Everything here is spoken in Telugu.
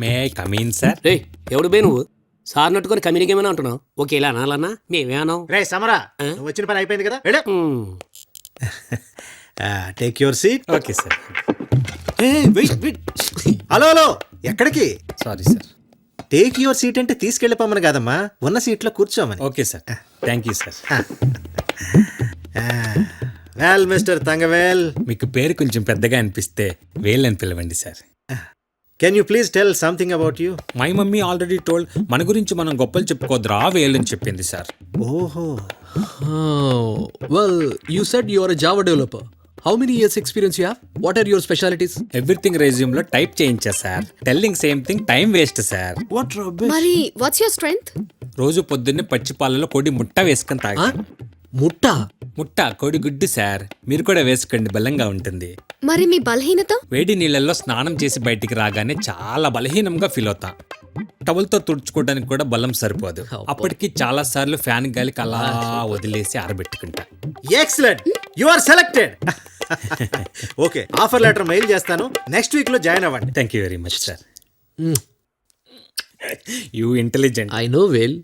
May I కమీన్ sir? రే ఎవడు బే నువ్వు సార్ నట్టుకొని కమ్యూనికేమని అంటున్నావు? ఓకే ఇలా అనాలన్నా మేమేమన్నాం? రే సమరా, నువ్వు వచ్చిన పని అయిపోయింది కదా, వెళ్ళు. Take your seat. Okay sir. Hello hello, ఎక్కడికి? Sorry sir. Take your seat అంటే తీసుకెళ్ళిపోమని కాదమ్మా, ఉన్న సీట్లో కూర్చోమని. Okay sir, thank you sir. Well mister Thangavel, మీకు పేరు కొంచెం పెద్దగా అనిపిస్తే వేల్ అని పిలవండి sir. Can you please tell something about you? My mummy already told మన గురించి మనం గొప్పలు చెప్పుకోద్రా వేల్ అని చెప్పింది సార్. ఓహో, Well, you said you are a Java developer. How many years experience you have? What are your specialties? Everything resume లో టైప్ చేయించా సార్. Telling same thing, time waste sir. What rubbish? మరి వాట్స్ యువర్ స్ట్రెంగ్త్? రోజు పొద్దున్నే పచ్చి పాలలో కోడి ముట్ట వేసుకొని తాగా. Mutta. ముట్ట కోడి గుడ్డు సార్, మీరు కూడా వేసుకోండి, బలంగా ఉంటుంది. మరి మీ బలహీనత? వేడి నీళ్ళల్లో స్నానం చేసి బయటికి రాగానే చాలా బలహీనంగా ఫీల్ అవుతా. టవల్తో తుడుచుకోవడానికి కూడా బలం సరిపోదు. అప్పటికి చాలా సార్లు ఫ్యాన్ గాలికి అలా వదిలేసి ఆరబెట్టుకుంటా. Excellent, you are selected. Okay, offer letter mail చేస్తాను, నెక్స్ట్ వీక్ లో జాయిన్ అవ్వండి. Thank you very much sir. You intelligent. I know well.